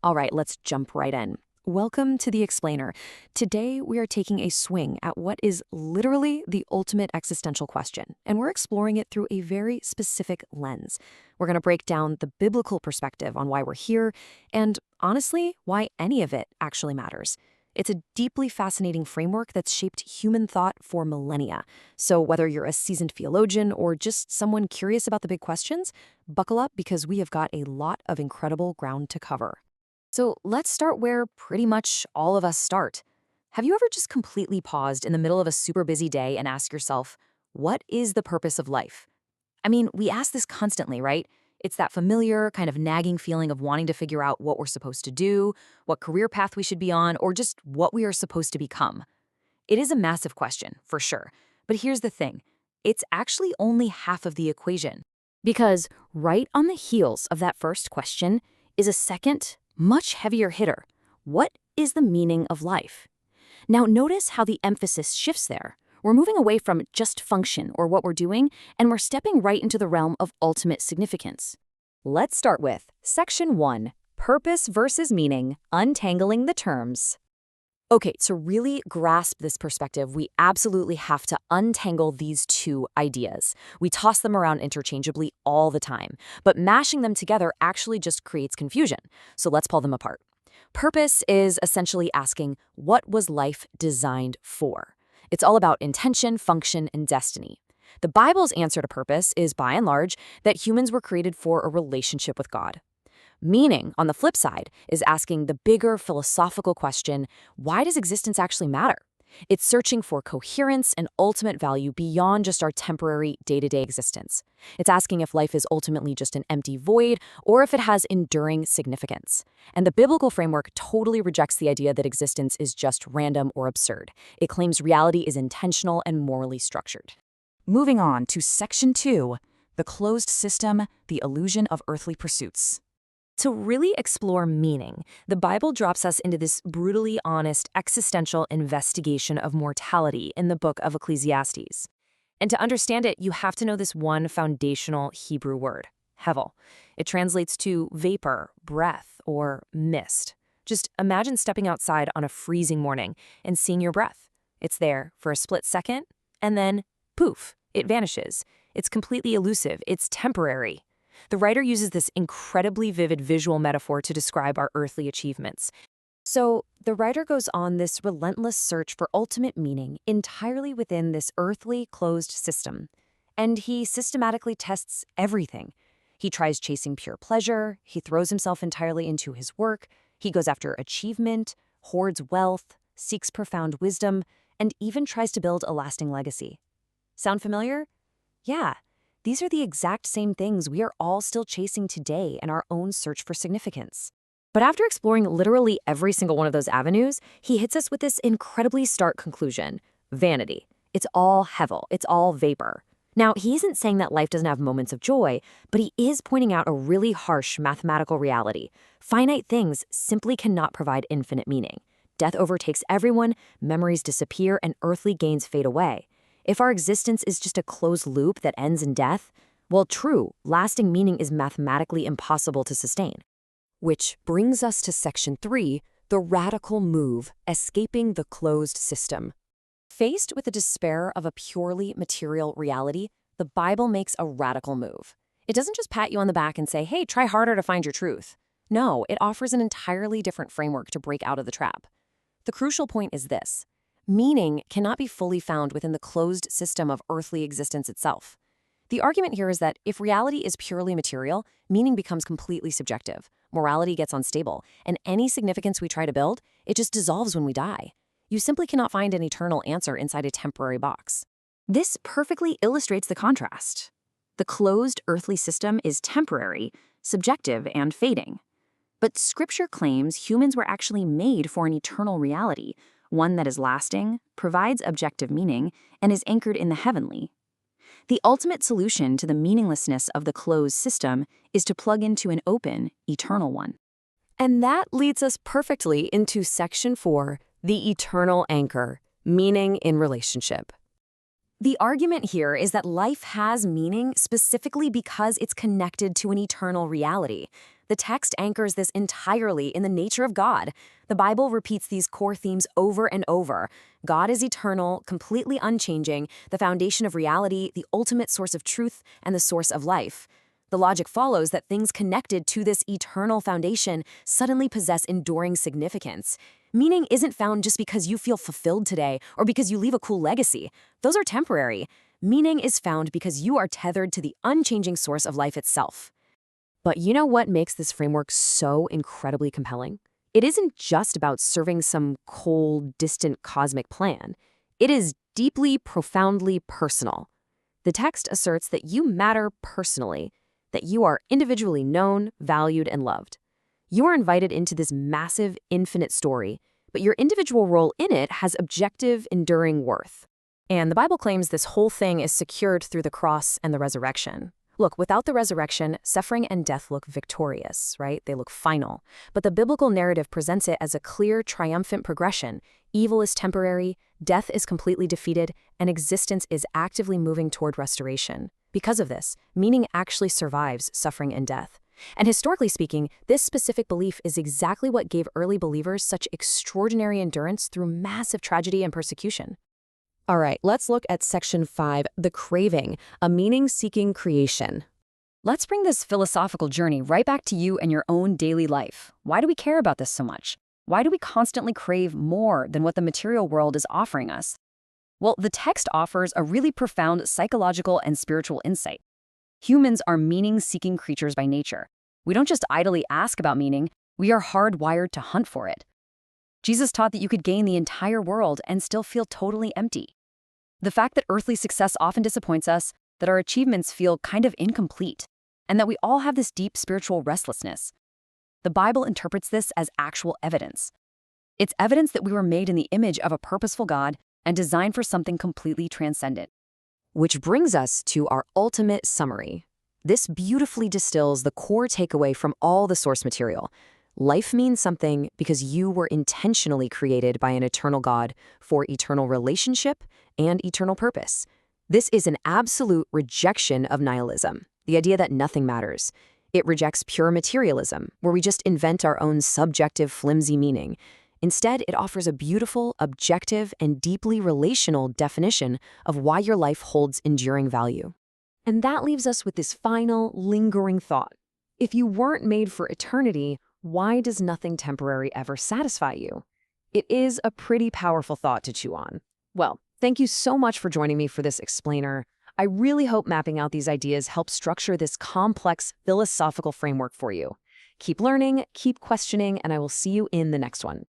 All right, let's jump right in. Welcome to The Explainer. Today, we are taking a swing at what is literally the ultimate existential question, and we're exploring it through a very specific lens. We're going to break down the biblical perspective on why we're here, and honestly, why any of it actually matters. It's a deeply fascinating framework that's shaped human thought for millennia. So whether you're a seasoned theologian or just someone curious about the big questions, buckle up because we have got a lot of incredible ground to cover. So let's start where pretty much all of us start. Have you ever just completely paused in the middle of a super busy day and asked yourself, what is the purpose of life? I mean, we ask this constantly, right? It's that familiar, kind of nagging feeling of wanting to figure out what we're supposed to do, what career path we should be on, or just what we are supposed to become. It is a massive question, for sure. But here's the thing. It's actually only half of the equation. Because right on the heels of that first question is a second, much heavier hitter. What is the meaning of life? Now, notice how the emphasis shifts there. We're moving away from just function or what we're doing, and we're stepping right into the realm of ultimate significance. Let's start with Section 1, Purpose versus Meaning, Untangling the Terms. Okay, to really grasp this perspective, we absolutely have to untangle these two ideas. We toss them around interchangeably all the time, but mashing them together actually just creates confusion. So let's pull them apart. Purpose is essentially asking, what was life designed for? It's all about intention, function, and destiny. The Bible's answer to purpose is, by and large, that humans were created for a relationship with God. Meaning, on the flip side, is asking the bigger philosophical question, why does existence actually matter? It's searching for coherence and ultimate value beyond just our temporary day-to-day existence. It's asking if life is ultimately just an empty void or if it has enduring significance. And the biblical framework totally rejects the idea that existence is just random or absurd. It claims reality is intentional and morally structured. Moving on to Section 2, the closed system, the illusion of earthly pursuits. To really explore meaning, the Bible drops us into this brutally honest existential investigation of mortality in the book of Ecclesiastes. And to understand it, you have to know this one foundational Hebrew word, hevel. It translates to vapor, breath, or mist. Just imagine stepping outside on a freezing morning and seeing your breath. It's there for a split second, and then, poof, it vanishes. It's completely elusive. It's temporary. The writer uses this incredibly vivid visual metaphor to describe our earthly achievements. So, the writer goes on this relentless search for ultimate meaning entirely within this earthly, closed system. And he systematically tests everything. He tries chasing pure pleasure, he throws himself entirely into his work, he goes after achievement, hoards wealth, seeks profound wisdom, and even tries to build a lasting legacy. Sound familiar? Yeah. These are the exact same things we are all still chasing today in our own search for significance. But after exploring literally every single one of those avenues, he hits us with this incredibly stark conclusion: vanity. It's all hevel. It's all vapor. Now, he isn't saying that life doesn't have moments of joy, but he is pointing out a really harsh mathematical reality. Finite things simply cannot provide infinite meaning. Death overtakes everyone, memories disappear, and earthly gains fade away. If our existence is just a closed loop that ends in death, well, true, lasting meaning is mathematically impossible to sustain. Which brings us to Section 3, the radical move, escaping the closed system. Faced with the despair of a purely material reality, the Bible makes a radical move. It doesn't just pat you on the back and say, hey, try harder to find your truth. No, it offers an entirely different framework to break out of the trap. The crucial point is this: meaning cannot be fully found within the closed system of earthly existence itself. The argument here is that if reality is purely material, meaning becomes completely subjective, morality gets unstable, and any significance we try to build, it just dissolves when we die. You simply cannot find an eternal answer inside a temporary box. This perfectly illustrates the contrast. The closed earthly system is temporary, subjective, and fading. But Scripture claims humans were actually made for an eternal reality, one that is lasting, provides objective meaning, and is anchored in the heavenly. The ultimate solution to the meaninglessness of the closed system is to plug into an open, eternal one. And that leads us perfectly into Section 4, the eternal anchor, meaning in relationship. The argument here is that life has meaning specifically because it's connected to an eternal reality. The text anchors this entirely in the nature of God. The Bible repeats these core themes over and over. God is eternal, completely unchanging, the foundation of reality, the ultimate source of truth, and the source of life. The logic follows that things connected to this eternal foundation suddenly possess enduring significance. Meaning isn't found just because you feel fulfilled today or because you leave a cool legacy. Those are temporary. Meaning is found because you are tethered to the unchanging source of life itself. But you know what makes this framework so incredibly compelling? It isn't just about serving some cold, distant cosmic plan. It is deeply, profoundly personal. The text asserts that you matter personally, that you are individually known, valued, and loved. You are invited into this massive, infinite story, but your individual role in it has objective, enduring worth. And the Bible claims this whole thing is secured through the cross and the resurrection. Look, without the resurrection, suffering and death look victorious, right? They look final. But the biblical narrative presents it as a clear, triumphant progression. Evil is temporary, death is completely defeated, and existence is actively moving toward restoration. Because of this, meaning actually survives suffering and death. And historically speaking, this specific belief is exactly what gave early believers such extraordinary endurance through massive tragedy and persecution. All right, let's look at Section 5, the craving, a meaning-seeking creation. Let's bring this philosophical journey right back to you and your own daily life. Why do we care about this so much? Why do we constantly crave more than what the material world is offering us? Well, the text offers a really profound psychological and spiritual insight. Humans are meaning-seeking creatures by nature. We don't just idly ask about meaning, we are hardwired to hunt for it. Jesus taught that you could gain the entire world and still feel totally empty. The fact that earthly success often disappoints us, that our achievements feel kind of incomplete, and that we all have this deep spiritual restlessness. The Bible interprets this as actual evidence. It's evidence that we were made in the image of a purposeful God and designed for something completely transcendent. Which brings us to our ultimate summary. This beautifully distills the core takeaway from all the source material. Life means something because you were intentionally created by an eternal God for eternal relationship and eternal purpose. This is an absolute rejection of nihilism, the idea that nothing matters. It rejects pure materialism, where we just invent our own subjective, flimsy meaning. Instead, it offers a beautiful, objective, and deeply relational definition of why your life holds enduring value. And that leaves us with this final, lingering thought. If you weren't made for eternity, why does nothing temporary ever satisfy you? It is a pretty powerful thought to chew on. Well, thank you so much for joining me for this explainer. I really hope mapping out these ideas helps structure this complex philosophical framework for you. Keep learning, keep questioning, and I will see you in the next one.